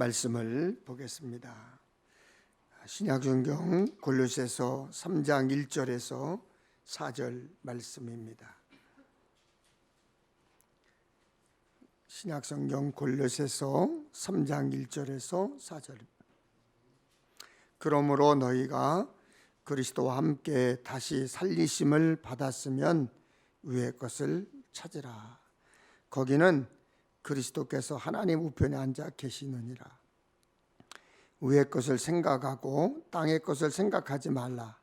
말씀을 보겠습니다. 신약성경 골로새서 3장 1절에서 4절 말씀입니다. 신약성경 골로새서 3장 1절에서 4절. 그러므로 너희가 그리스도와 함께 다시 살리심을 받았으면 위의 것을 찾으라. 거기는 그리스도께서 하나님 우편에 앉아 계시느니라. 위의 것을 생각하고 땅의 것을 생각하지 말라.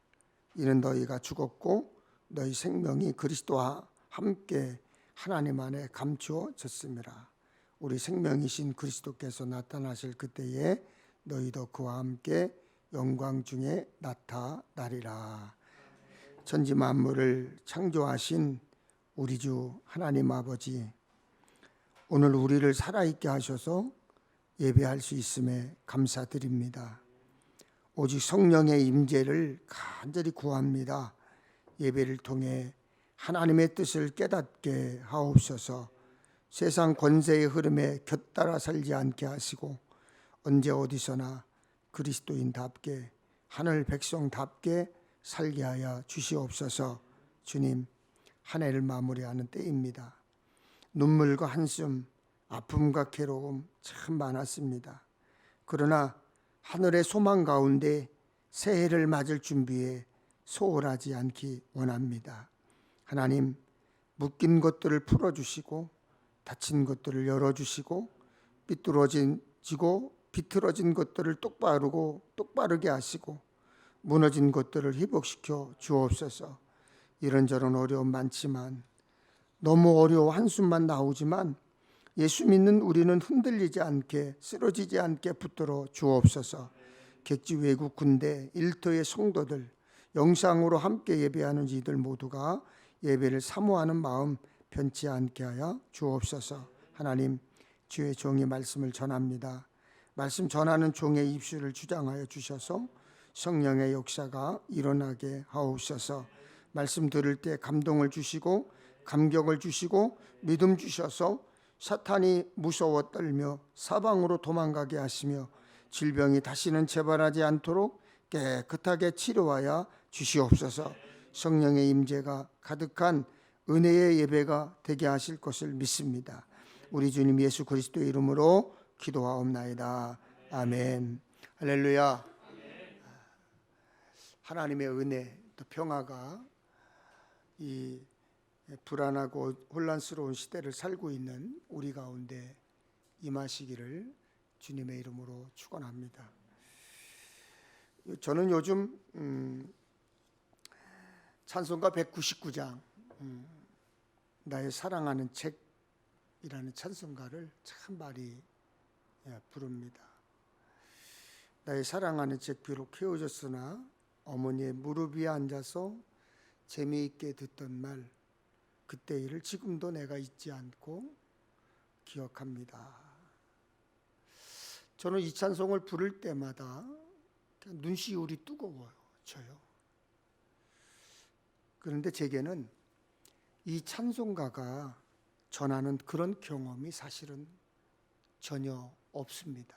이는 너희가 죽었고 너희 생명이 그리스도와 함께 하나님 안에 감추어졌음이라. 우리 생명이신 그리스도께서 나타나실 그때에 너희도 그와 함께 영광 중에 나타나리라. 천지 만물을 창조하신 우리 주 하나님 아버지, 오늘 우리를 살아있게 하셔서 예배할 수 있음에 감사드립니다. 오직 성령의 임재를 간절히 구합니다. 예배를 통해 하나님의 뜻을 깨닫게 하옵소서. 세상 권세의 흐름에 곁따라 살지 않게 하시고 언제 어디서나 그리스도인답게 하늘 백성답게 살게 하여 주시옵소서. 주님, 한 해를 마무리하는 때입니다. 눈물과 한숨, 아픔과 괴로움 참 많았습니다. 그러나 하늘의 소망 가운데 새해를 맞을 준비에 소홀하지 않기 원합니다. 하나님, 묶인 것들을 풀어주시고 닫힌 것들을 열어주시고 비틀어진 것들을 똑바르게 하시고 무너진 것들을 회복시켜 주옵소서. 이런저런 어려움 많지만 너무 어려워 한숨만 나오지만 예수 믿는 우리는 흔들리지 않게 쓰러지지 않게 붙들어 주옵소서. 객지 외국 군대 일터의 성도들 영상으로 함께 예배하는 이들 모두가 예배를 사모하는 마음 변치 않게 하여 주옵소서. 하나님, 주의 종이 말씀을 전합니다. 말씀 전하는 종의 입술을 주장하여 주셔서 성령의 역사가 일어나게 하옵소서. 말씀 들을 때 감동을 주시고 감격을 주시고 믿음 주셔서 사탄이 무서워 떨며 사방으로 도망가게 하시며 질병이 다시는 재발하지 않도록 깨끗하게 치료하여 주시옵소서. 성령의 임재가 가득한 은혜의 예배가 되게 하실 것을 믿습니다. 우리 주님 예수 그리스도의 이름으로 기도하옵나이다. 아멘. 할렐루야. 하나님의 은혜 또 평화가 이 불안하고 혼란스러운 시대를 살고 있는 우리 가운데 임하시기를 주님의 이름으로 축원합니다. 저는 요즘 찬송가 199장 나의 사랑하는 책이라는 찬송가를 참 많이 부릅니다. 나의 사랑하는 책 비록 헤어졌으나 어머니의 무릎 위에 앉아서 재미있게 듣던 말 그때 일을 지금도 내가 잊지 않고 기억합니다. 저는 이 찬송을 부를 때마다 눈시울이 뜨거워져요. 그런데 제게는 이 찬송가가 전하는 그런 경험이 사실은 전혀 없습니다.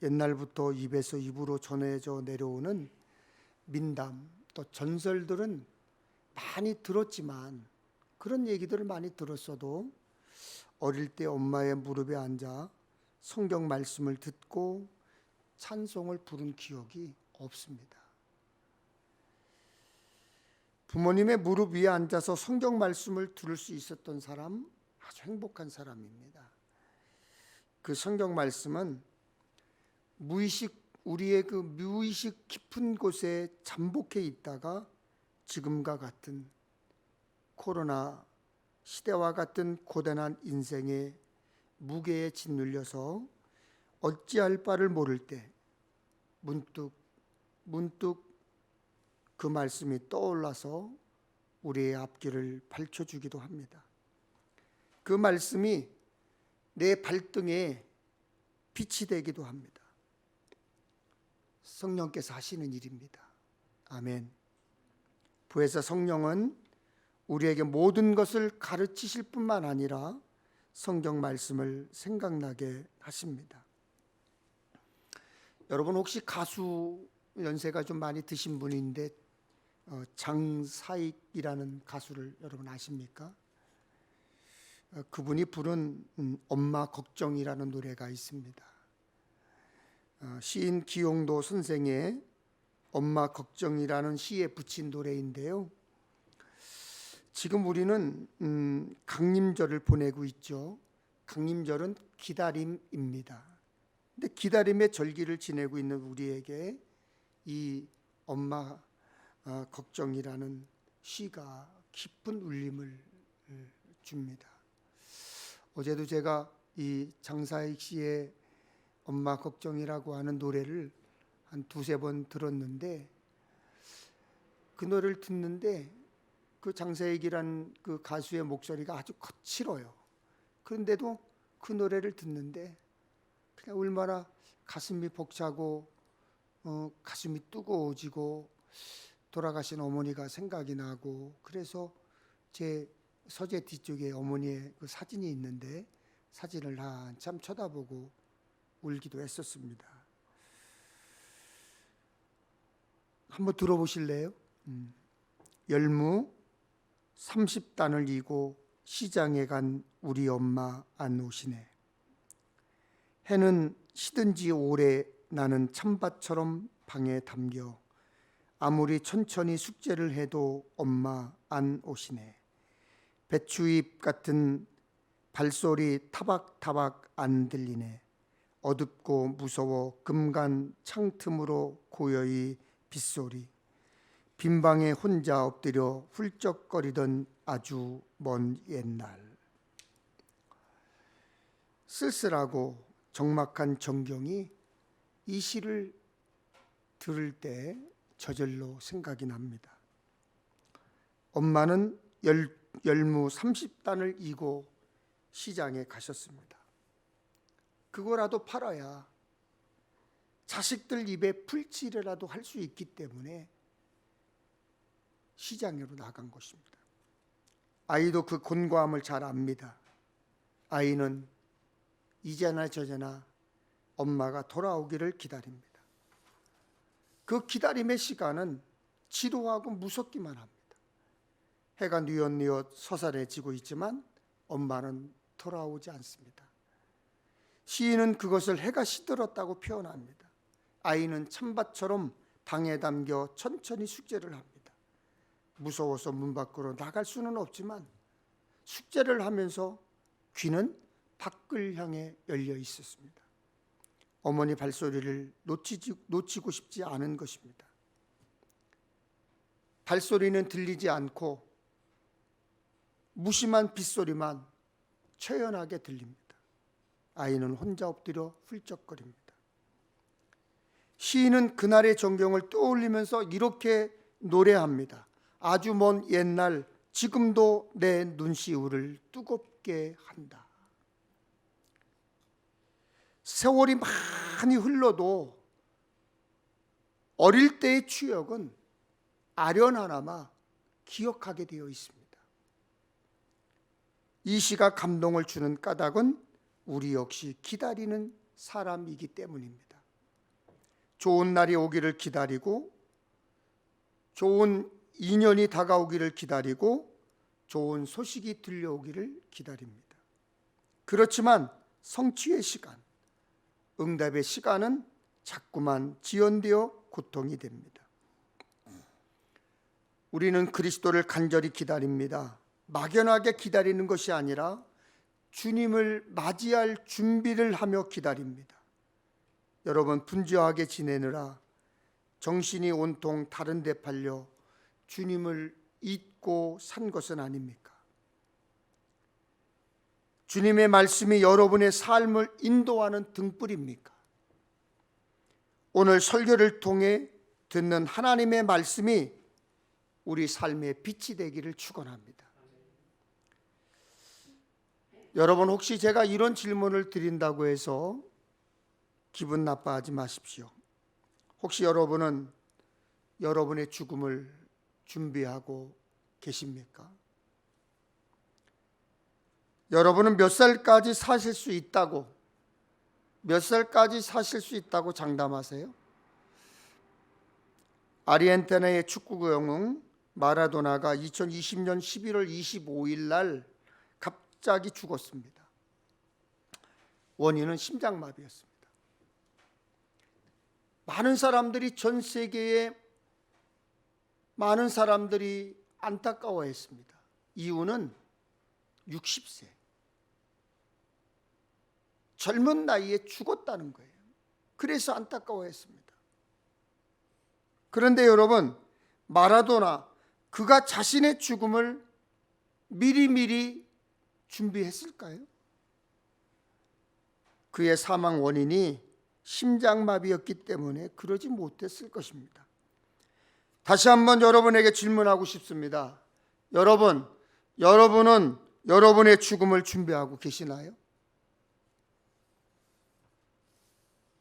옛날부터 입에서 입으로 전해져 내려오는 민담 또 전설들은 많이 들었지만 그런 얘기들을 많이 들었어도 어릴 때 엄마의 무릎에 앉아 성경 말씀을 듣고 찬송을 부른 기억이 없습니다. 부모님의 무릎 위에 앉아서 성경 말씀을 들을 수 있었던 사람 아주 행복한 사람입니다. 그 성경 말씀은 우리의 그 무의식 깊은 곳에 잠복해 있다가 지금과 같은 코로나 시대와 같은 고단한 인생의 무게에 짓눌려서 어찌할 바를 모를 때 문득 그 말씀이 떠올라서 우리의 앞길을 밝혀주기도 합니다. 그 말씀이 내 발등에 빛이 되기도 합니다. 성령께서 하시는 일입니다. 아멘. 부에서 성령은 우리에게 모든 것을 가르치실 뿐만 아니라 성경 말씀을 생각나게 하십니다. 여러분 혹시 가수 연세가 좀 많이 드신 분인데 장사익이라는 가수를 여러분 아십니까? 그분이 부른 엄마 걱정이라는 노래가 있습니다. 시인 기용도 선생의 엄마 걱정이라는 시에 붙인 노래인데요. 지금 우리는 강림절을 보내고 있죠. 강림절은 기다림입니다. 근데 기다림의 절기를 지내고 있는 우리에게 이 엄마 걱정이라는 시가 깊은 울림을 줍니다. 어제도 제가 이 장사익 씨의 엄마 걱정이라고 하는 노래를 한 두세 번 들었는데, 그 노래를 듣는데 그 장사익이라는 그 가수의 목소리가 아주 거칠어요. 그런데도 그 노래를 듣는데 그냥 얼마나 가슴이 벅차고 가슴이 뜨거워지고 돌아가신 어머니가 생각이 나고, 그래서 제 서재 뒤쪽에 어머니의 그 사진이 있는데 사진을 한참 쳐다보고 울기도 했었습니다. 한번 들어보실래요? 열무 30단을 이고 시장에 간 우리 엄마 안 오시네. 해는 시든지 오래 나는 찬밭처럼 방에 담겨 아무리 천천히 숙제를 해도 엄마 안 오시네. 배추잎 같은 발소리 타박타박 안 들리네. 어둡고 무서워 금간 창틈으로 고요히 빗소리. 빈방에 혼자 엎드려 훌쩍거리던 아주 먼 옛날. 쓸쓸하고 적막한 정경이 이 시를 들을 때 저절로 생각이 납니다. 엄마는 열무 30단을 이고 시장에 가셨습니다. 그거라도 팔아야 자식들 입에 풀칠이라도 할 수 있기 때문에 시장으로 나간 것입니다. 아이도 그 곤고함을 잘 압니다. 아이는 이제나 저제나 엄마가 돌아오기를 기다립니다. 그 기다림의 시간은 지루하고 무섭기만 합니다. 해가 뉘엿뉘엿 서산해지고 있지만 엄마는 돌아오지 않습니다. 시인은 그것을 해가 시들었다고 표현합니다. 아이는 찬밭처럼 방에 담겨 천천히 숙제를 합니다. 무서워서 문 밖으로 나갈 수는 없지만 숙제를 하면서 귀는 밖을 향해 열려 있었습니다. 어머니 발소리를 놓치고 싶지 않은 것입니다. 발소리는 들리지 않고 무심한 빗소리만 처연하게 들립니다. 아이는 혼자 엎드려 훌쩍거립니다. 시인은 그날의 전경을 떠올리면서 이렇게 노래합니다. 아주 먼 옛날 지금도 내 눈시울을 뜨겁게 한다. 세월이 많이 흘러도 어릴 때의 추억은 아련하나마 기억하게 되어 있습니다. 이 시가 감동을 주는 까닭은 우리 역시 기다리는 사람이기 때문입니다. 좋은 날이 오기를 기다리고, 좋은 인연이 다가오기를 기다리고, 좋은 소식이 들려오기를 기다립니다. 그렇지만 성취의 시간, 응답의 시간은 자꾸만 지연되어 고통이 됩니다. 우리는 그리스도를 간절히 기다립니다. 막연하게 기다리는 것이 아니라 주님을 맞이할 준비를 하며 기다립니다. 여러분, 분주하게 지내느라 정신이 온통 다른 데 팔려 주님을 잊고 산 것은 아닙니까? 주님의 말씀이 여러분의 삶을 인도하는 등불입니까? 오늘 설교를 통해 듣는 하나님의 말씀이 우리 삶의 빛이 되기를 축원합니다. 여러분, 혹시 제가 이런 질문을 드린다고 해서 기분 나빠하지 마십시오. 혹시 여러분은 여러분의 죽음을 준비하고 계십니까? 여러분은 몇 살까지 사실 수 있다고 몇 살까지 사실 수 있다고 장담하세요? 아르헨티나의 축구 영웅 마라도나가 2020년 11월 25일 날 갑자기 죽었습니다. 원인은 심장마비였습니다. 많은 사람들이, 전 세계에 많은 사람들이 안타까워했습니다. 이유는 60세 젊은 나이에 죽었다는 거예요. 그래서 안타까워했습니다. 그런데 여러분, 마라도나, 그가 자신의 죽음을 미리미리 준비했을까요? 그의 사망 원인이 심장마비였기 때문에 그러지 못했을 것입니다. 다시 한번 여러분에게 질문하고 싶습니다. 여러분은 여러분의 죽음을 준비하고 계시나요?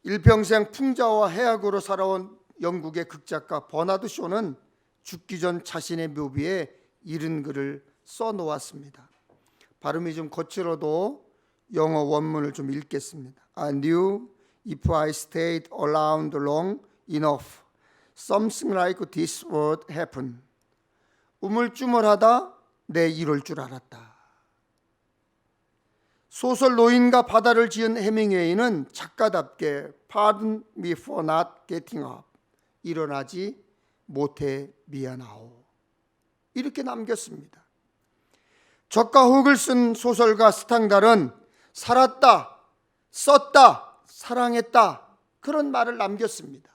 일평생 풍자와 해악으로 살아온 영국의 극작가 버나드 쇼는 죽기 전 자신의 묘비에 이런 글을 써놓았습니다. 발음이 좀 거칠어도 영어 원문을 좀 읽겠습니다. I knew if I stayed around long enough, something like this would happen. 우물쭈물하다 내 이럴 줄 알았다. 소설 노인과 바다를 지은 해밍웨이는 작가답게 Pardon me for not getting up. 일어나지 못해 미안하오. 이렇게 남겼습니다. 적과 혹을 쓴 소설가 스탕달은 살았다, 썼다, 사랑했다, 그런 말을 남겼습니다.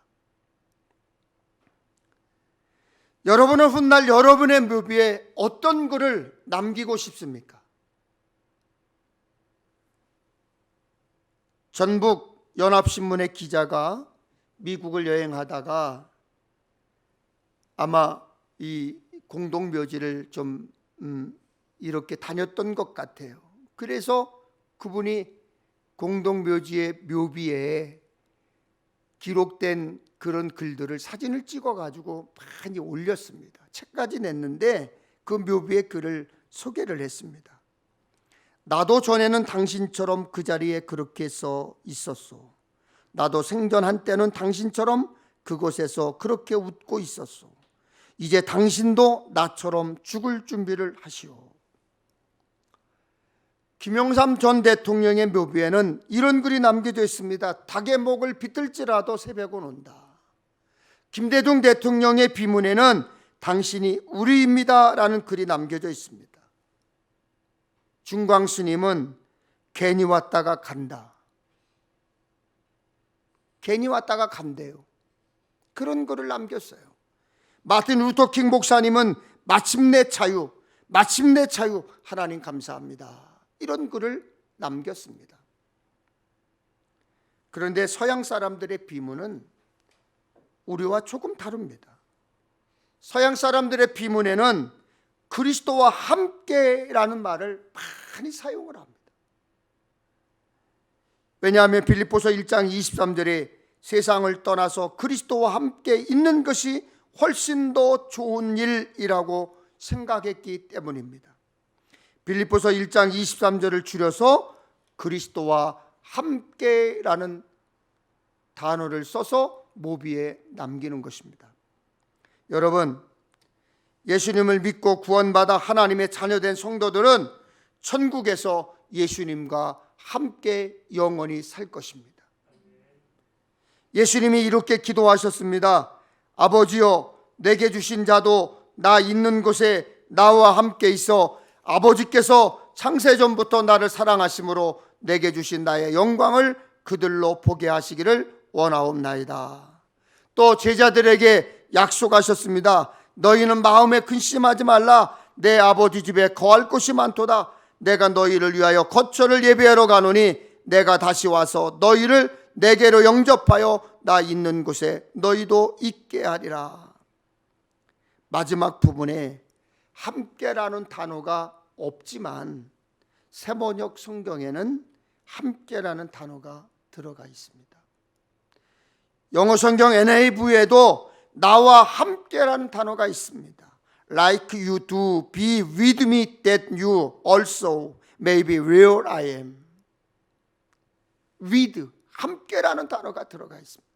여러분은 훗날 여러분의 묘비에 어떤 글을 남기고 싶습니까? 전북 연합신문의 기자가 미국을 여행하다가 아마 이 공동묘지를 좀 이렇게 다녔던 것 같아요. 그래서 그분이 공동묘지의 묘비에 기록된 그런 글들을 사진을 찍어가지고 많이 올렸습니다. 책까지 냈는데 그 묘비의 글을 소개를 했습니다. 나도 전에는 당신처럼 그 자리에 그렇게 서 있었소. 나도 생전 한때는 당신처럼 그곳에서 그렇게 웃고 있었소. 이제 당신도 나처럼 죽을 준비를 하시오. 김영삼 전 대통령의 묘비에는 이런 글이 남겨져 있습니다. 닭의 목을 비틀지라도 새벽은 온다. 김대중 대통령의 비문에는 당신이 우리입니다 라는 글이 남겨져 있습니다. 중광 스님은 괜히 왔다가 간다. 괜히 왔다가 간대요. 그런 글을 남겼어요. 마틴 루터킹 목사님은 마침내 자유, 마침내 자유, 하나님 감사합니다. 이런 글을 남겼습니다. 그런데 서양 사람들의 비문은 우리와 조금 다릅니다. 서양 사람들의 비문에는 그리스도와 함께라는 말을 많이 사용을 합니다. 왜냐하면 빌립보서 1장 23절에 세상을 떠나서 그리스도와 함께 있는 것이 훨씬 더 좋은 일이라고 생각했기 때문입니다. 빌립보서 1장 23절을 줄여서 그리스도와 함께라는 단어를 써서 모비에 남기는 것입니다. 여러분, 예수님을 믿고 구원받아 하나님의 자녀된 성도들은 천국에서 예수님과 함께 영원히 살 것입니다. 예수님이 이렇게 기도하셨습니다. 아버지여, 내게 주신 자도 나 있는 곳에 나와 함께 있어 아버지께서 창세전부터 나를 사랑하심으로 내게 주신 나의 영광을 그들로 보게 하시기를 원하옵나이다. 또 제자들에게 약속하셨습니다. 너희는 마음에 근심하지 말라. 내 아버지 집에 거할 곳이 많도다. 내가 너희를 위하여 거처를 예비하러 가노니 내가 다시 와서 너희를 내게로 영접하여 나 있는 곳에 너희도 있게 하리라. 마지막 부분에 함께라는 단어가 없지만 세번역 성경에는 함께라는 단어가 들어가 있습니다. 영어 성경 NIV에도 나와 함께라는 단어가 있습니다. Like you do, be with me that you also may be where I am. with, 함께라는 단어가 들어가 있습니다.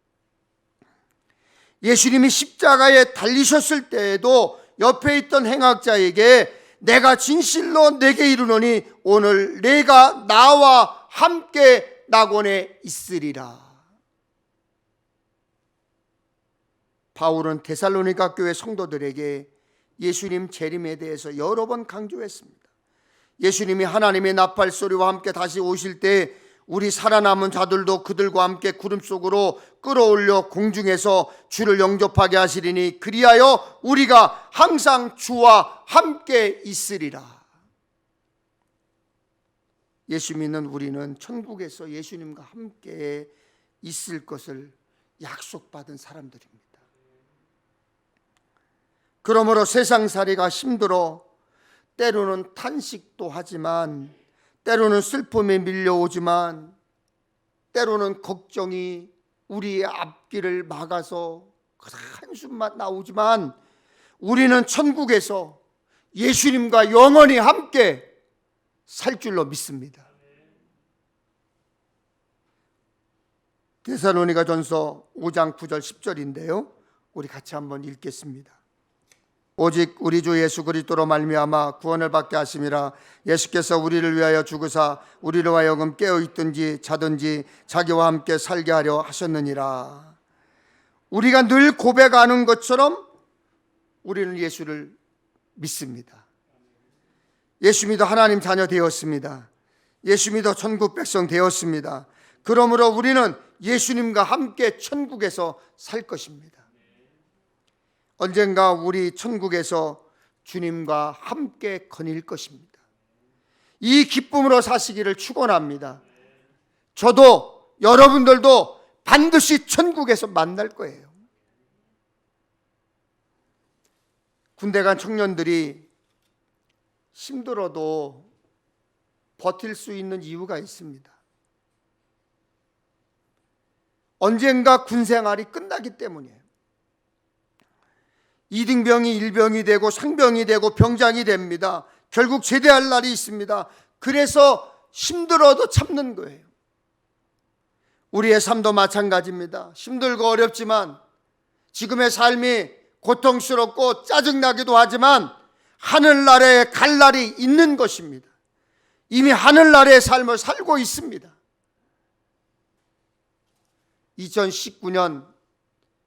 예수님이 십자가에 달리셨을 때에도 옆에 있던 행악자에게 내가 진실로 내게 이르노니 오늘 내가 나와 함께 낙원에 있으리라. 바울은 데살로니가 교회 성도들에게 예수님 재림에 대해서 여러 번 강조했습니다. 예수님이 하나님의 나팔 소리와 함께 다시 오실 때 우리 살아남은 자들도 그들과 함께 구름 속으로 끌어올려 공중에서 주를 영접하게 하시리니 그리하여 우리가 항상 주와 함께 있으리라. 예수 믿는 우리는 천국에서 예수님과 함께 있을 것을 약속받은 사람들입니다. 그러므로 세상살이가 힘들어 때로는 탄식도 하지만, 때로는 슬픔에 밀려오지만, 때로는 걱정이 우리의 앞길을 막아서 한숨만 나오지만, 우리는 천국에서 예수님과 영원히 함께 살 줄로 믿습니다. 데살로니가전서 5장 9절 10절인데요. 우리 같이 한번 읽겠습니다. 오직 우리 주 예수 그리스도로 말미암아 구원을 받게 하심이라. 예수께서 우리를 위하여 죽으사 우리로 하여금 깨어있든지 자든지 자기와 함께 살게 하려 하셨느니라. 우리가 늘 고백하는 것처럼 우리는 예수를 믿습니다. 예수 믿어 하나님 자녀 되었습니다. 예수 믿어 천국 백성 되었습니다. 그러므로 우리는 예수님과 함께 천국에서 살 것입니다. 언젠가 우리 천국에서 주님과 함께 거닐 것입니다. 이 기쁨으로 사시기를 축원합니다. 저도 여러분들도 반드시 천국에서 만날 거예요. 군대 간 청년들이 힘들어도 버틸 수 있는 이유가 있습니다. 언젠가 군 생활이 끝나기 때문이에요. 2등병이 1병이 되고 상병이 되고 병장이 됩니다. 결국 제대할 날이 있습니다. 그래서 힘들어도 참는 거예요. 우리의 삶도 마찬가지입니다. 힘들고 어렵지만, 지금의 삶이 고통스럽고 짜증나기도 하지만 하늘나라에 갈 날이 있는 것입니다. 이미 하늘나라의 삶을 살고 있습니다. 2019년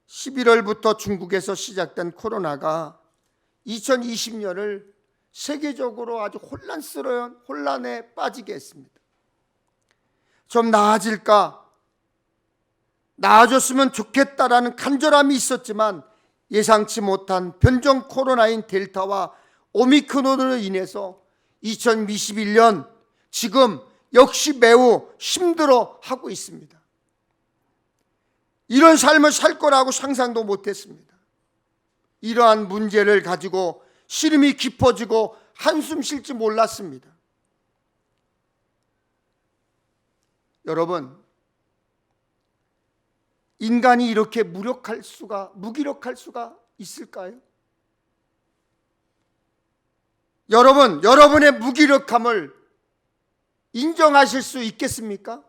11월부터 중국에서 시작된 코로나가 2020년을 세계적으로 아주 혼란스러운 혼란에 빠지게 했습니다. 좀 나아질까, 나아졌으면 좋겠다라는 간절함이 있었지만 예상치 못한 변종 코로나인 델타와 오미크론으로 인해서 2021년 지금 역시 매우 힘들어하고 있습니다. 이런 삶을 살 거라고 상상도 못했습니다. 이러한 문제를 가지고 시름이 깊어지고 한숨 쉴지 몰랐습니다. 여러분, 인간이 이렇게 무기력할 수가 있을까요? 여러분, 여러분의 무기력함을 인정하실 수 있겠습니까?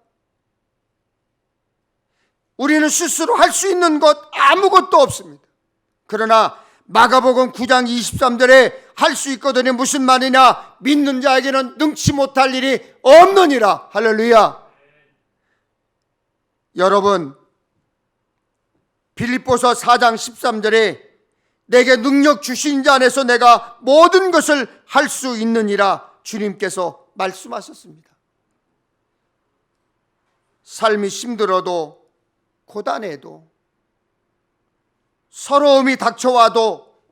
우리는 스스로 할 수 있는 것 아무것도 없습니다. 그러나 마가복음 9장 23절에 할 수 있거든요. 무슨 말이냐? 믿는 자에게는 능치 못할 일이 없느니라. 할렐루야. 여러분, 빌립보서 4장 13절에 내게 능력 주신 자 안에서 내가 모든 것을 할 수 있느니라 주님께서 말씀하셨습니다. 삶이 힘들어도 고단해도 서러움이 닥쳐와도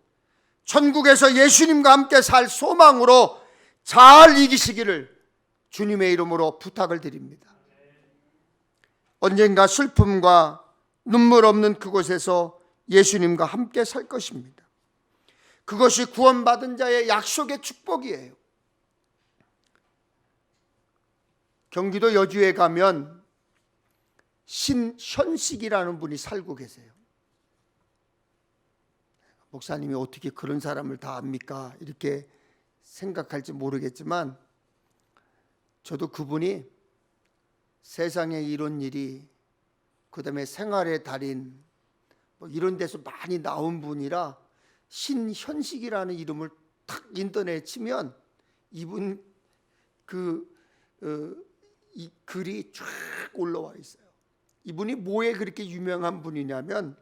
천국에서 예수님과 함께 살 소망으로 잘 이기시기를 주님의 이름으로 부탁을 드립니다. 언젠가 슬픔과 눈물 없는 그곳에서 예수님과 함께 살 것입니다. 그것이 구원받은 자의 약속의 축복이에요. 경기도 여주에 가면 신현식이라는 분이 살고 계세요. 목사님이 어떻게 그런 사람을 다 압니까? 이렇게 생각할지 모르겠지만 저도 그분이 세상에 이런 일이 그다음에 생활의 달인 뭐 이런 데서 많이 나온 분이라 신현식이라는 이름을 탁 인터넷에 치면 이분 이 글이 쫙 올라와 있어요. 이분이 뭐에 그렇게 유명한 분이냐면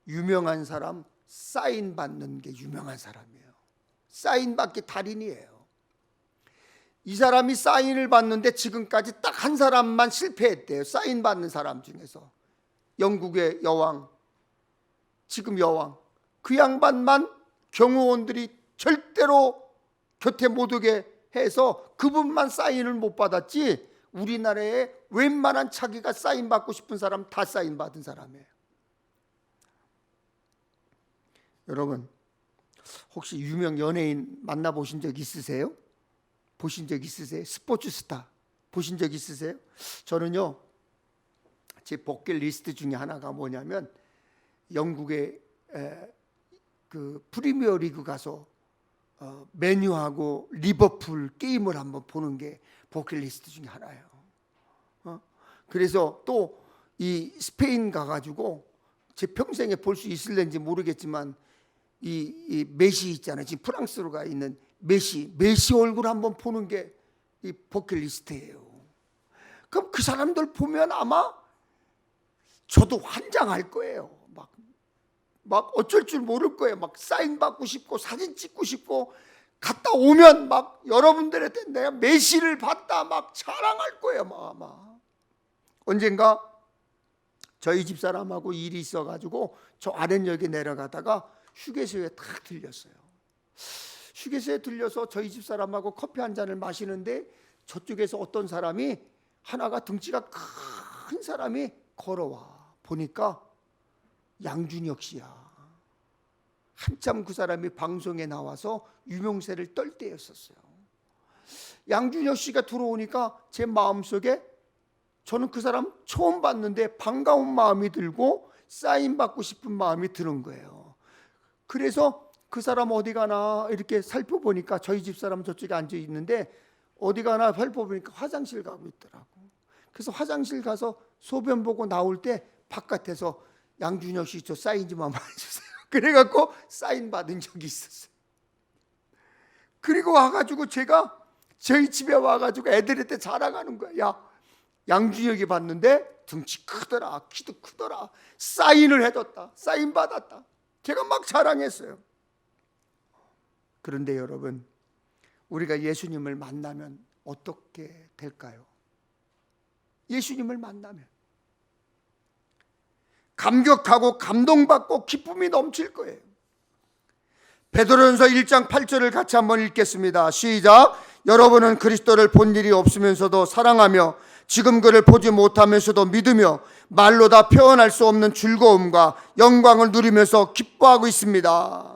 유명한 사람 사인 받는 게 유명한 사람이에요. 사인 받기 달인이에요. 이 사람이 사인을 받는데 지금까지 딱 한 사람만 실패했대요. 사인 받는 사람 중에서 영국의 여왕, 지금 여왕, 그 양반만 경호원들이 절대로 곁에 못 오게 해서 그분만 사인을 못 받았지, 우리나라에 웬만한 자기가 사인 받고 싶은 사람 다 사인 받은 사람이에요. 여러분, 혹시 유명 연예인 만나보신 적 있으세요? 보신 적 있으세요? 스포츠 스타 보신 적 있으세요? 저는요, 제 버킷리스트 중에 하나가 뭐냐면 영국의 그 프리미어 리그 가서 맨유하고 리버풀 게임을 한번 보는 게 버킷리스트 중에 하나예요. 그래서 또 이 스페인 가가지고 제 평생에 볼 수 있을는지 모르겠지만 이 메시 있잖아요. 지금 프랑스로 가 있는 메시 얼굴 한번 보는 게 이 버킷리스트예요. 그럼 그 사람들 보면 아마 저도 환장할 거예요. 막 어쩔 줄 모를 거예요. 막 사인 받고 싶고 사진 찍고 싶고, 갔다 오면 막 여러분들한테 내가 메시를 봤다 막 자랑할 거예요. 아마 언젠가 저희 집사람하고 일이 있어가지고 저 아랫역에 내려가다가 휴게소에 탁 들렸어요. 휴게소에 들려서 저희 집사람하고 커피 한 잔을 마시는데 저쪽에서 어떤 사람이, 하나가 등치가 큰 사람이 걸어와. 보니까 양준혁 씨야. 한참 그 사람이 방송에 나와서 유명세를 떨 때였었어요. 양준혁 씨가 들어오니까 제 마음속에, 저는 그 사람 처음 봤는데 반가운 마음이 들고 사인 받고 싶은 마음이 드는 거예요. 그래서 그 사람 어디 가나 이렇게 살펴보니까 저희 집사람 저쪽에 앉아 있는데 어디 가나 살펴보니까 화장실 가고 있더라고. 그래서 화장실 가서 소변 보고 나올 때 바깥에서 양준혁 씨 저 사인 좀 한번 해주세요. 그래갖고 사인 받은 적이 있었어요. 그리고 와가지고 제가 저희 집에 와가지고 애들한테 자랑하는 거야. 야, 양준혁이 봤는데 등치 크더라, 키도 크더라, 사인을 해줬다, 사인 받았다. 제가 막 자랑했어요. 그런데 여러분, 우리가 예수님을 만나면 어떻게 될까요? 예수님을 만나면 감격하고 감동받고 기쁨이 넘칠 거예요. 베드로전서 1장 8절을 같이 한번 읽겠습니다. 시작. 여러분은 그리스도를 본 일이 없으면서도 사랑하며 지금 그를 보지 못하면서도 믿으며 말로 다 표현할 수 없는 즐거움과 영광을 누리면서 기뻐하고 있습니다.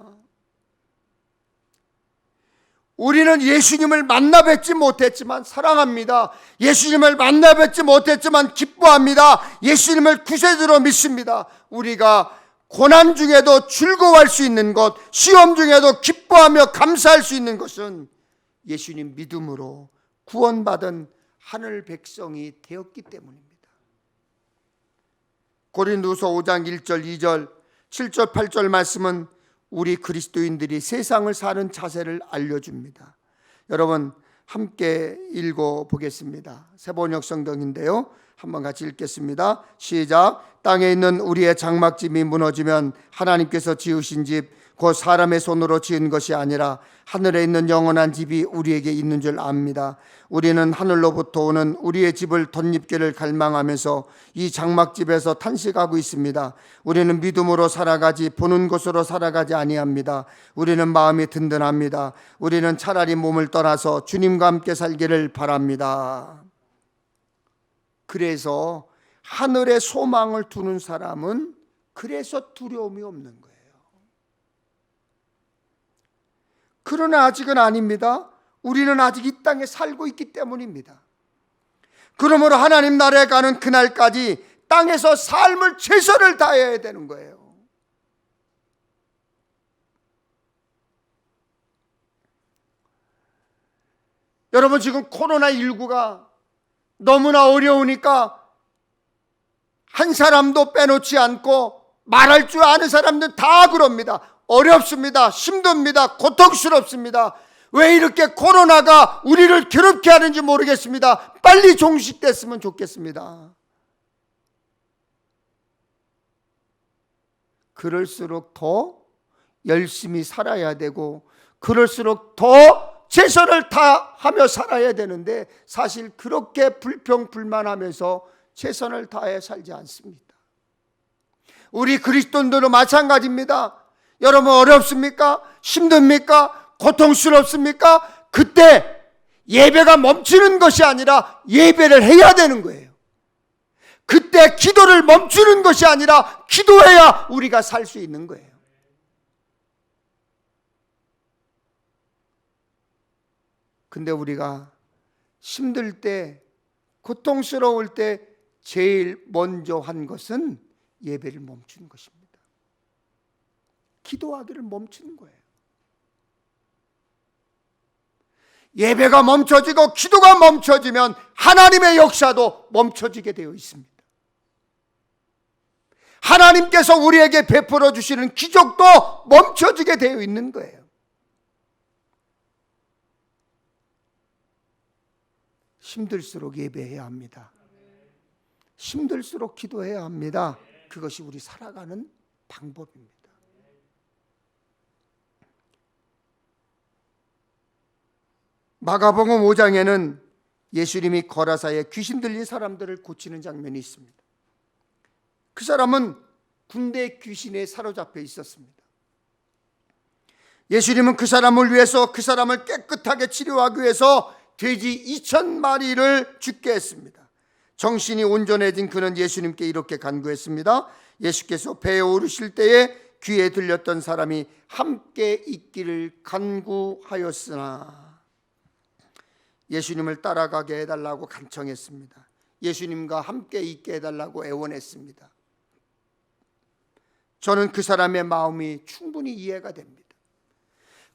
우리는 예수님을 만나 뵙지 못했지만 사랑합니다. 예수님을 만나 뵙지 못했지만 기뻐합니다. 예수님을 구세주로 믿습니다. 우리가 고난 중에도 즐거워할 수 있는 것, 시험 중에도 기뻐하며 감사할 수 있는 것은 예수님 믿음으로 구원받은 하늘 백성이 되었기 때문입니다. 고린도서 5장 1절 2절 7절 8절 말씀은 우리 그리스도인들이 세상을 사는 자세를 알려줍니다. 여러분 함께 읽어보겠습니다. 세번역 성경인데요, 한번 같이 읽겠습니다. 시작. 땅에 있는 우리의 장막집이 무너지면 하나님께서 지으신 집 곧 사람의 손으로 지은 것이 아니라 하늘에 있는 영원한 집이 우리에게 있는 줄 압니다. 우리는 하늘로부터 오는 우리의 집을 덧입기를 갈망하면서 이 장막집에서 탄식하고 있습니다. 우리는 믿음으로 살아가지 보는 것으로 살아가지 아니합니다. 우리는 마음이 든든합니다. 우리는 차라리 몸을 떠나서 주님과 함께 살기를 바랍니다. 그래서 하늘에 소망을 두는 사람은 그래서 두려움이 없는 거예요. 그러나 아직은 아닙니다. 우리는 아직 이 땅에 살고 있기 때문입니다. 그러므로 하나님 나라에 가는 그날까지 땅에서 삶을 최선을 다해야 되는 거예요. 여러분 지금 코로나19가 너무나 어려우니까 한 사람도 빼놓지 않고 말할 줄 아는 사람들 다 그럽니다. 어렵습니다. 힘듭니다. 고통스럽습니다. 왜 이렇게 코로나가 우리를 괴롭게 하는지 모르겠습니다. 빨리 종식됐으면 좋겠습니다. 그럴수록 더 열심히 살아야 되고, 그럴수록 더 최선을 다하며 살아야 되는데, 사실 그렇게 불평불만하면서 최선을 다해 살지 않습니다. 우리 그리스도인들도 마찬가지입니다. 여러분, 어렵습니까? 힘듭니까? 고통스럽습니까? 그때 예배가 멈추는 것이 아니라 예배를 해야 되는 거예요. 그때 기도를 멈추는 것이 아니라 기도해야 우리가 살 수 있는 거예요. 근데 우리가 힘들 때, 고통스러울 때 제일 먼저 한 것은 예배를 멈추는 것입니다. 기도하기를 멈추는 거예요. 예배가 멈춰지고 기도가 멈춰지면 하나님의 역사도 멈춰지게 되어 있습니다. 하나님께서 우리에게 베풀어 주시는 기적도 멈춰지게 되어 있는 거예요. 힘들수록 예배해야 합니다. 힘들수록 기도해야 합니다. 그것이 우리 살아가는 방법입니다. 마가복음 5장에는 예수님이 거라사에 귀신 들린 사람들을 고치는 장면이 있습니다. 그 사람은 군대 귀신에 사로잡혀 있었습니다. 예수님은 그 사람을 위해서, 그 사람을 깨끗하게 치료하기 위해서 돼지 2,000마리를 죽게 했습니다. 정신이 온전해진 그는 예수님께 이렇게 간구했습니다. 예수께서 배에 오르실 때에 귀에 들렸던 사람이 함께 있기를 간구하였으나 예수님을 따라가게 해달라고 간청했습니다. 예수님과 함께 있게 해달라고 애원했습니다. 저는 그 사람의 마음이 충분히 이해가 됩니다.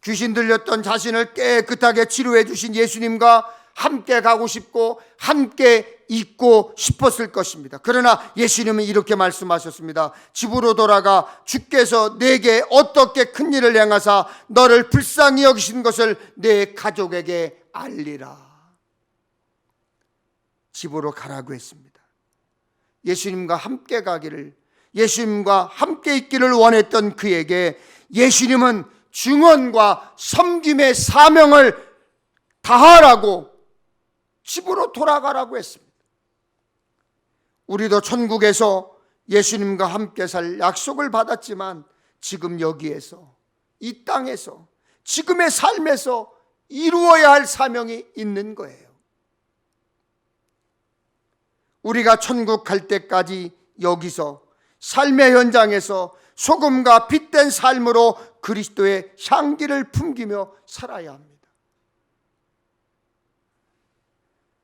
귀신 들렸던 자신을 깨끗하게 치료해 주신 예수님과 함께 가고 싶고 함께 있고 싶었을 것입니다. 그러나 예수님은 이렇게 말씀하셨습니다. 집으로 돌아가 주께서 내게 어떻게 큰 일을 행하사 너를 불쌍히 여기신 것을 내 가족에게 알리라. 집으로 가라고 했습니다. 예수님과 함께 가기를, 예수님과 함께 있기를 원했던 그에게 예수님은 증언과 섬김의 사명을 다하라고 집으로 돌아가라고 했습니다. 우리도 천국에서 예수님과 함께 살 약속을 받았지만 지금 여기에서, 이 땅에서, 지금의 삶에서 이루어야 할 사명이 있는 거예요. 우리가 천국 갈 때까지 여기서 삶의 현장에서 소금과 빛된 삶으로 그리스도의 향기를 풍기며 살아야 합니다.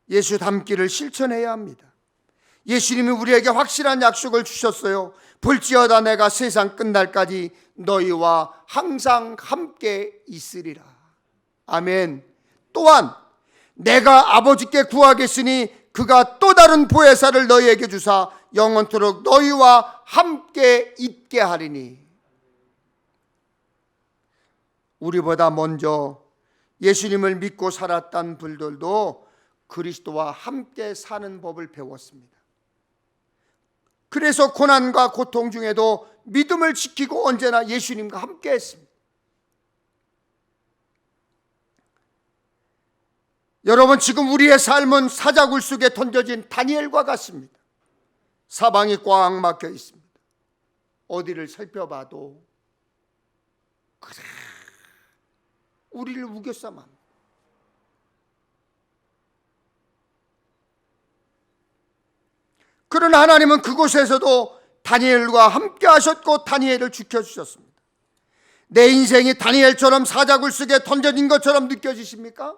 예수 닮기를 실천해야 합니다. 예수님이 우리에게 확실한 약속을 주셨어요. 볼지어다 내가 세상 끝날까지 너희와 항상 함께 있으리라. 아멘. 또한 내가 아버지께 구하겠으니 그가 또 다른 보혜사를 너희에게 주사 영원토록 너희와 함께 있게 하리니. 우리보다 먼저 예수님을 믿고 살았던 분들도 그리스도와 함께 사는 법을 배웠습니다. 그래서 고난과 고통 중에도 믿음을 지키고 언제나 예수님과 함께 했습니다. 여러분, 지금 우리의 삶은 사자굴 속에 던져진 다니엘과 같습니다. 사방이 꽉 막혀 있습니다. 어디를 살펴봐도 그래 우리를 우겨싸만. 그러나 하나님은 그곳에서도 다니엘과 함께 하셨고 다니엘을 지켜주셨습니다. 내 인생이 다니엘처럼 사자굴 속에 던져진 것처럼 느껴지십니까?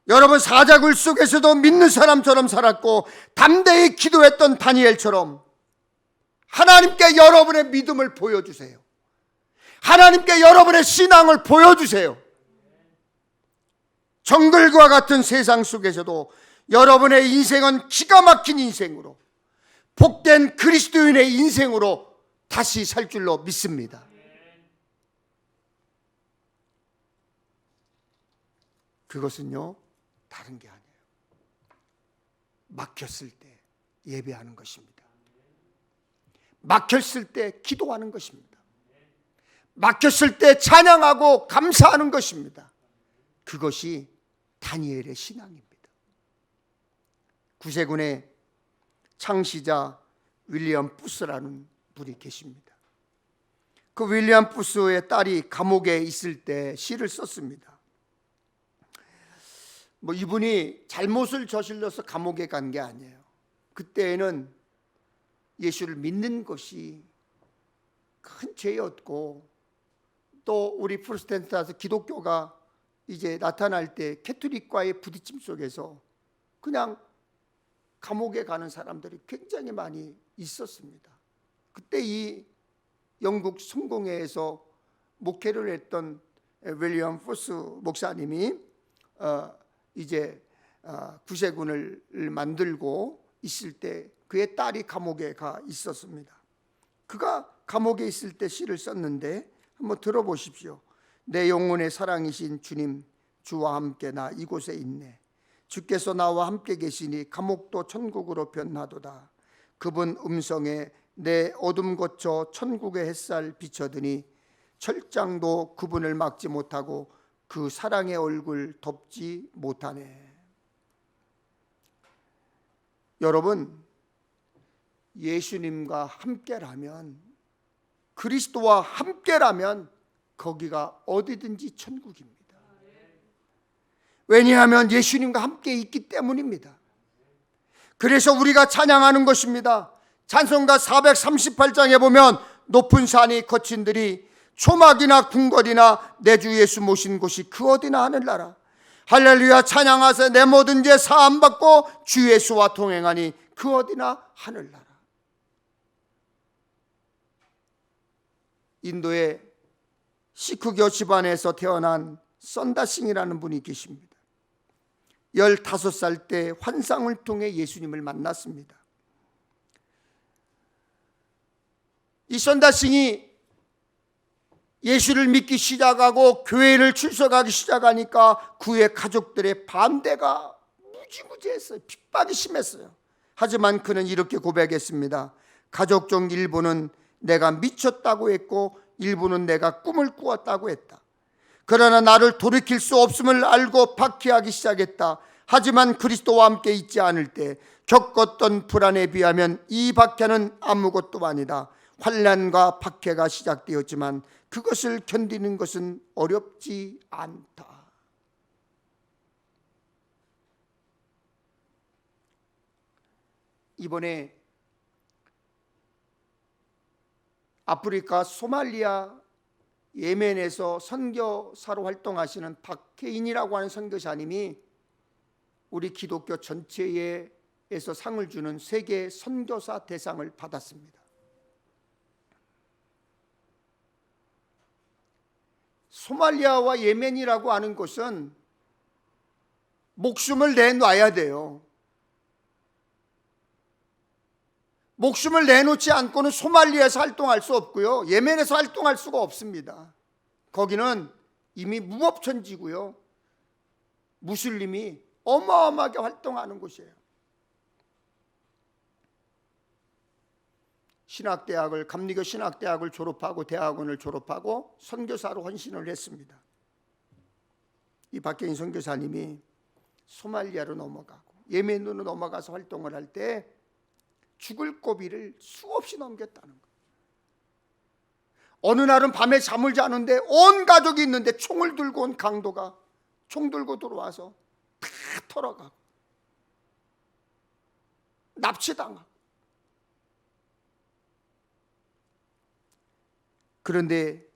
여러분, 사자굴 속에서도 믿는 사람처럼 살았고 담대히 기도했던 다니엘처럼 하나님께 여러분의 믿음을 보여주세요. 하나님께 여러분의 신앙을 보여주세요. 정글과 같은 세상 속에서도 여러분의 인생은 기가 막힌 인생으로, 복된 그리스도인의 인생으로 다시 살 줄로 믿습니다. 그것은요, 다른 게 아니에요. 막혔을 때 예배하는 것입니다. 막혔을 때 기도하는 것입니다. 막혔을 때 찬양하고 감사하는 것입니다. 그것이 다니엘의 신앙입니다. 구세군의 창시자 윌리엄 부스라는 분이 계십니다. 그 윌리엄 부스의 딸이 감옥에 있을 때 시를 썼습니다. 이분이 잘못을 저질러서 감옥에 간 게 아니에요. 그때에는 예수를 믿는 것이 큰 죄였고, 또 우리 프로테스탄트 기독교가 이제 나타날 때 캐톨릭과의 부딪힘 속에서 그냥 감옥에 가는 사람들이 굉장히 많이 있었습니다. 그때 이 영국 성공회에서 목회를 했던 윌리엄 포스 목사님이 이제 구세군을 만들고 있을 때 그의 딸이 감옥에 가 있었습니다. 그가 감옥에 있을 때 시를 썼는데 한번 들어보십시오. 내 영혼의 사랑이신 주님, 주와 함께 나 이곳에 있네. 주께서 나와 함께 계시니 감옥도 천국으로 변하도다. 그분 음성에 내 어둠 거쳐 천국의 햇살 비춰드니 철장도 그분을 막지 못하고 그 사랑의 얼굴 덮지 못하네. 여러분, 예수님과 함께라면, 그리스도와 함께라면 거기가 어디든지 천국입니다. 왜냐하면 예수님과 함께 있기 때문입니다. 그래서 우리가 찬양하는 것입니다. 찬송가 438장에 보면 높은 산이 거친 들이 초막이나 궁궐이나 내 주 예수 모신 곳이 그 어디나 하늘나라. 할렐루야 찬양하세. 내 모든 죄 사함받고 주 예수와 동행하니 그 어디나 하늘나라. 인도의 시크교 집안에서 태어난 선다싱이라는 분이 계십니다. 15살 때 환상을 통해 예수님을 만났습니다. 이 선다싱이 예수를 믿기 시작하고 교회를 출석하기 시작하니까 그의 가족들의 반대가 무지무지했어요. 핍박이 심했어요. 하지만 그는 이렇게 고백했습니다. 가족 중 일부는 내가 미쳤다고 했고 일부는 내가 꿈을 꾸었다고 했다. 그러나 나를 돌이킬 수 없음을 알고 박해하기 시작했다. 하지만 그리스도와 함께 있지 않을 때 겪었던 불안에 비하면 이 박해는 아무것도 아니다. 환난과 박해가 시작되었지만 그것을 견디는 것은 어렵지 않다. 이번에 아프리카 소말리아 예멘에서 선교사로 활동하시는 박혜인이라고 하는 선교사님이 우리 기독교 전체에서 상을 주는 세계 선교사 대상을 받았습니다. 소말리아와 예멘이라고 하는 곳은 목숨을 내놔야 돼요. 목숨을 내놓지 않고는 소말리아에서 활동할 수 없고요. 예멘에서 활동할 수가 없습니다. 거기는 이미 무법천지고요. 무슬림이 어마어마하게 활동하는 곳이에요. 신학대학을 감리교 신학대학을 졸업하고 대학원을 졸업하고 선교사로 헌신을 했습니다. 이 박혜인 선교사님이 소말리아로 넘어가고 예멘으로 넘어가서 활동을 할 때 죽을 고비를 수없이 넘겼다는 거예요. 어느 날은 밤에 잠을 자는데 온 가족이 있는데 총을 들고 온 강도가 총 들고 들어와서 다 털어가고 납치당하고. 그런데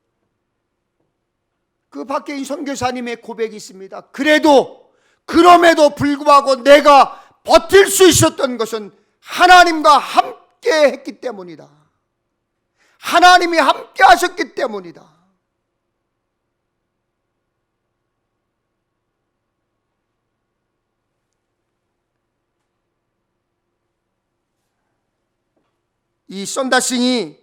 그 박혜인 선교사님의 고백이 있습니다. 그럼에도 불구하고 내가 버틸 수 있었던 것은 하나님과 함께 했기 때문이다. 하나님이 함께 하셨기 때문이다. 이 썬다싱이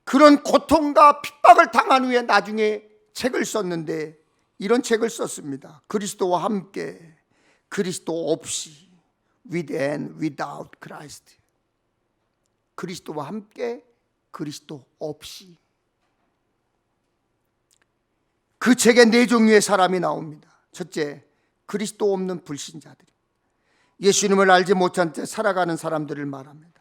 그런 고통과 핍박을 당한 후에 나중에 책을 썼는데 이런 책을 썼습니다. 그리스도와 함께, 그리스도 없이, with and without Christ. 그리스도와 함께, 그리스도 없이. 그 책에 네 종류의 사람이 나옵니다. 첫째, 그리스도 없는 불신자들. 예수님을 알지 못한 채 살아가는 사람들을 말합니다.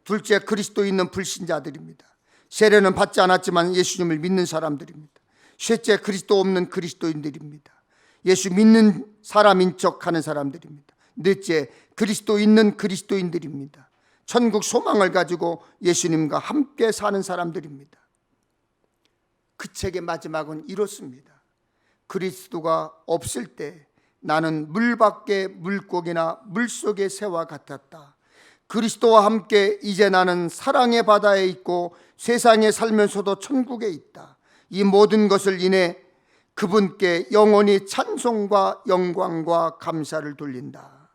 둘째, 그리스도 있는 불신자들입니다. 세례는 받지 않았지만 예수님을 믿는 사람들입니다. 셋째, 그리스도 없는 그리스도인들입니다. 예수 믿는 사람인 척하는 사람들입니다. 넷째, 그리스도 있는 그리스도인들입니다. 천국 소망을 가지고 예수님과 함께 사는 사람들입니다. 그 책의 마지막은 이렇습니다. 그리스도가 없을 때 나는 물 밖의 물고기나 물속의 새와 같았다. 그리스도와 함께 이제 나는 사랑의 바다에 있고 세상에 살면서도 천국에 있다. 이 모든 것을 인해 그분께 영원히 찬송과 영광과 감사를 돌린다.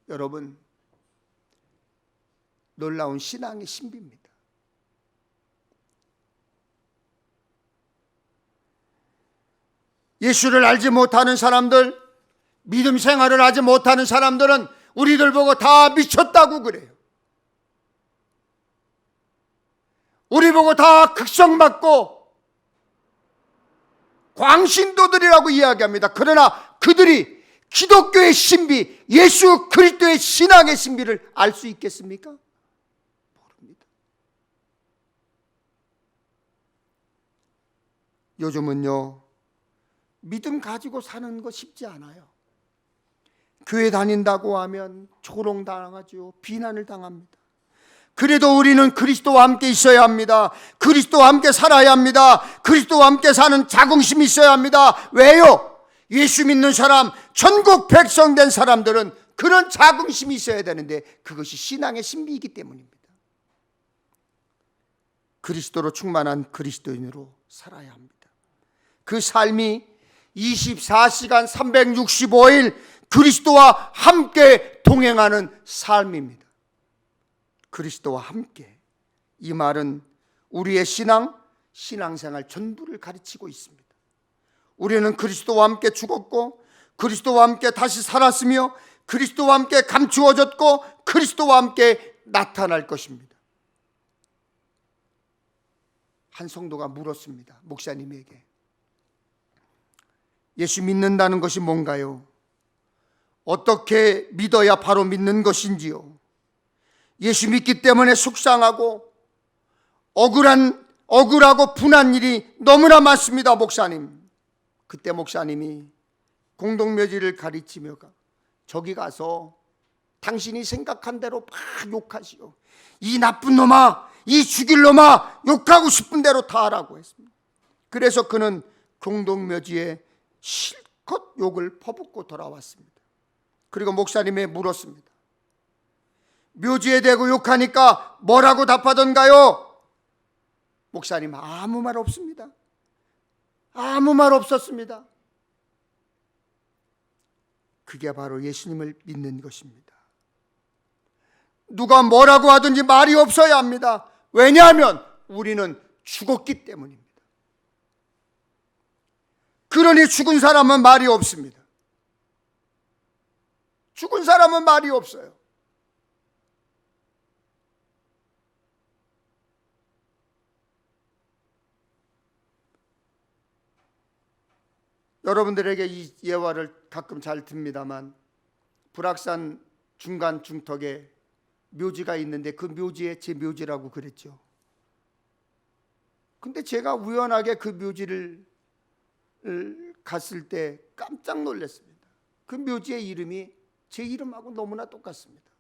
여러분, 놀라운 신앙의 신비입니다. 예수를 알지 못하는 사람들, 믿음 생활을 하지 못하는 사람들은 우리들 보고 다 미쳤다고 그래요. 우리 보고 다 극성맞고 광신도들이라고 이야기합니다. 그러나 그들이 기독교의 신비, 예수 그리스도의 신앙의 신비를 알 수 있겠습니까? 모릅니다. 요즘은요, 믿음 가지고 사는 거 쉽지 않아요. 교회 다닌다고 하면 조롱당하죠. 비난을 당합니다. 그래도 우리는 그리스도와 함께 있어야 합니다. 그리스도와 함께 살아야 합니다. 그리스도와 함께 사는 자긍심이 있어야 합니다. 왜요? 예수 믿는 사람, 천국 백성 된 사람들은 그런 자긍심이 있어야 되는데 그것이 신앙의 신비이기 때문입니다. 그리스도로 충만한 그리스도인으로 살아야 합니다. 그 삶이 24시간 365일 그리스도와 함께 동행하는 삶입니다. 그리스도와 함께. 이 말은 우리의 신앙생활 전부를 가르치고 있습니다. 우리는 그리스도와 함께 죽었고 그리스도와 함께 다시 살았으며 그리스도와 함께 감추어졌고 그리스도와 함께 나타날 것입니다. 한 성도가 물었습니다. 목사님에게. 예수 믿는다는 것이 뭔가요? 어떻게 믿어야 바로 믿는 것인지요? 예수 믿기 때문에 속상하고 억울하고 분한 일이 너무나 많습니다, 목사님. 그때 목사님이 공동묘지를 가르치며 저기 가서 당신이 생각한 대로 막 욕하시오. 이 나쁜 놈아, 이 죽일 놈아, 욕하고 싶은 대로 다 하라고 했습니다. 그래서 그는 공동묘지에 실컷 욕을 퍼붓고 돌아왔습니다. 그리고 목사님에 물었습니다. 묘지에 대고 욕하니까 뭐라고 답하던가요? 목사님 아무 말 없습니다. 아무 말 없었습니다. 그게 바로 예수님을 믿는 것입니다. 누가 뭐라고 하든지 말이 없어야 합니다. 왜냐하면 우리는 죽었기 때문입니다. 그러니 죽은 사람은 말이 없습니다. 죽은 사람은 말이 없어요. 여러분들에게 이 예화를 가끔 잘 듭니다만 불악산 중간 중턱에 묘지가 있는데 그 묘지에 제 묘지라고 그랬죠. 근데 제가 우연하게 그 묘지를 갔을 때 깜짝 놀랐습니다. 그 묘지의 이름이 제 이름하고 너무나 똑같습니다.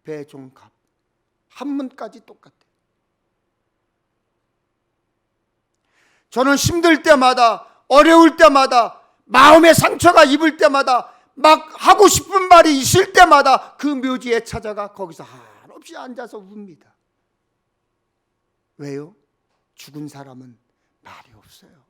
배종갑. 한문까지 똑같아요. 저는 힘들 때마다 어려울 때마다 마음의 상처가 입을 때마다 막 하고 싶은 말이 있을 때마다 그 묘지에 찾아가 거기서 한없이 앉아서 웁니다. 왜요? 죽은 사람은 말이 없어요.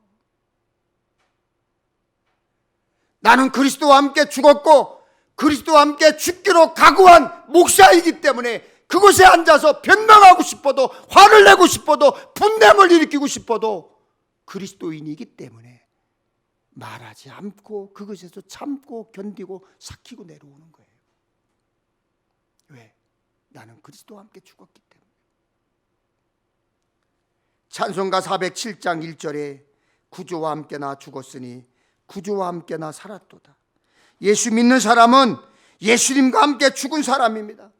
나는 그리스도와 함께 죽었고 그리스도와 함께 죽기로 각오한 목사이기 때문에 그곳에 앉아서 변명하고 싶어도, 화를 내고 싶어도, 분냄을 일으키고 싶어도 그리스도인이기 때문에 말하지 않고 그것에서 참고 견디고 삭히고 내려오는 거예요. 왜? 나는 그리스도와 함께 죽었기 때문에. 찬송가 407장 1절에 구주와 함께 나 죽었으니 구주와 함께 나 살았도다. 예수 믿는 사람은 예수님과 함께 죽은 사람입니다.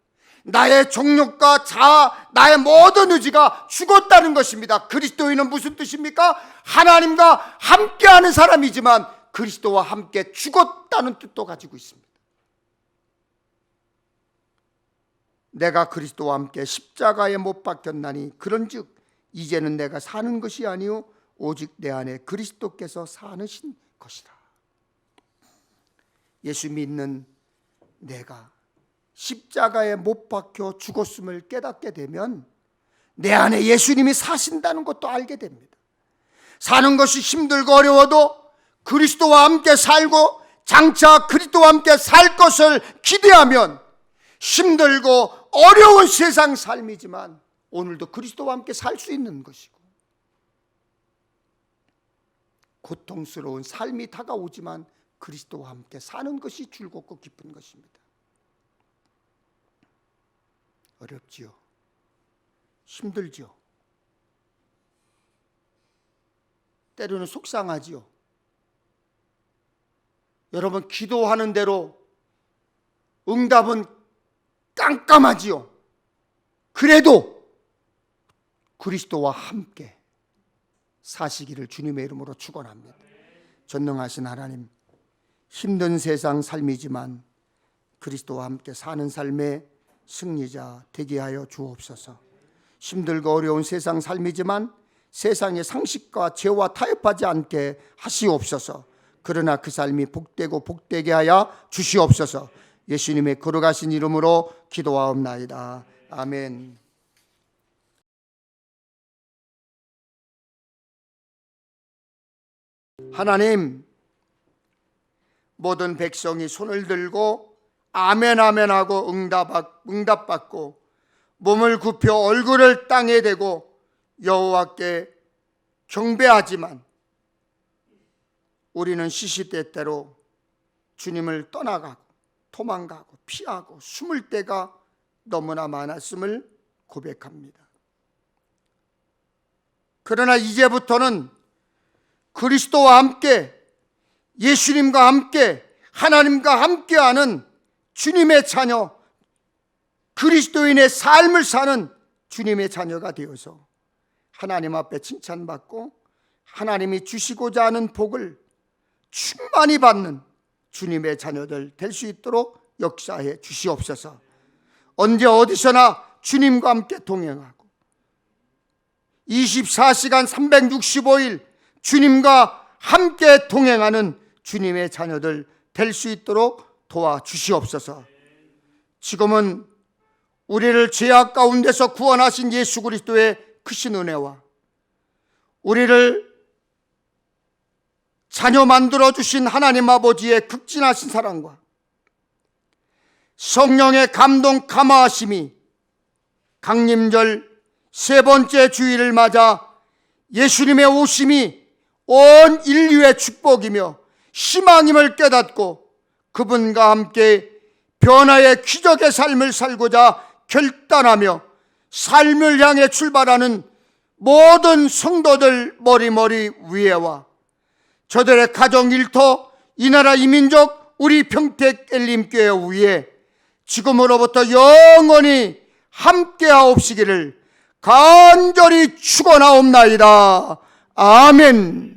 나의 정욕과 자아, 나의 모든 의지가 죽었다는 것입니다. 그리스도인은 무슨 뜻입니까? 하나님과 함께하는 사람이지만 그리스도와 함께 죽었다는 뜻도 가지고 있습니다. 내가 그리스도와 함께 십자가에 못 박혔나니 그런즉 이제는 내가 사는 것이 아니요 오직 내 안에 그리스도께서 사느신 것이라. 예수 믿는 내가 십자가에 못 박혀 죽었음을 깨닫게 되면 내 안에 예수님이 사신다는 것도 알게 됩니다. 사는 것이 힘들고 어려워도 그리스도와 함께 살고 장차 그리스도와 함께 살 것을 기대하면 힘들고 어려운 세상 삶이지만 오늘도 그리스도와 함께 살 수 있는 것이고, 고통스러운 삶이 다가오지만 그리스도와 함께 사는 것이 즐겁고 기쁜 것입니다. 어렵지요. 힘들지요. 때로는 속상하지요. 여러분, 기도하는 대로 응답은 깜깜하지요. 그래도 그리스도와 함께 사시기를 주님의 이름으로 축원합니다. 전능하신 하나님, 힘든 세상 삶이지만 그리스도와 함께 사는 삶의 승리자 되게 하여 주옵소서. 힘들고 어려운 세상 삶이지만 세상의 상식과 죄와 타협하지 않게 하시옵소서. 그러나 그 삶이 복되고 복되게 하여 주시옵소서. 예수님의 거룩하신 이름으로 기도하옵나이다. 아멘. 하나님, 모든 백성이 손을 들고 아멘 아멘 하고 응답받고 몸을 굽혀 얼굴을 땅에 대고 여호와께 경배하지만 우리는 시시때때로 주님을 떠나가고 도망가고 피하고 숨을 때가 너무나 많았음을 고백합니다. 그러나 이제부터는 그리스도와 함께, 예수님과 함께, 하나님과 함께하는 주님의 자녀, 그리스도인의 삶을 사는 주님의 자녀가 되어서 하나님 앞에 칭찬받고 하나님이 주시고자 하는 복을 충만히 받는 주님의 자녀들 될 수 있도록 역사해 주시옵소서. 언제 어디서나 주님과 함께 동행하고 24시간 365일 주님과 함께 동행하는 주님의 자녀들 될 수 있도록 도와주시옵소서. 지금은 우리를 죄악 가운데서 구원하신 예수 그리스도의 크신 은혜와 우리를 자녀 만들어주신 하나님 아버지의 극진하신 사랑과 성령의 감동 감화하심이 강림절 세 번째 주일을 맞아 예수님의 오심이 온 인류의 축복이며 희망임을 깨닫고 그분과 함께 변화의 기적의 삶을 살고자 결단하며 삶을 향해 출발하는 모든 성도들 머리머리 위에와 저들의 가정 일터, 이 나라 이 민족, 우리 평택 엘림교회 위에 지금으로부터 영원히 함께하옵시기를 간절히 축원하옵나이다. 아멘.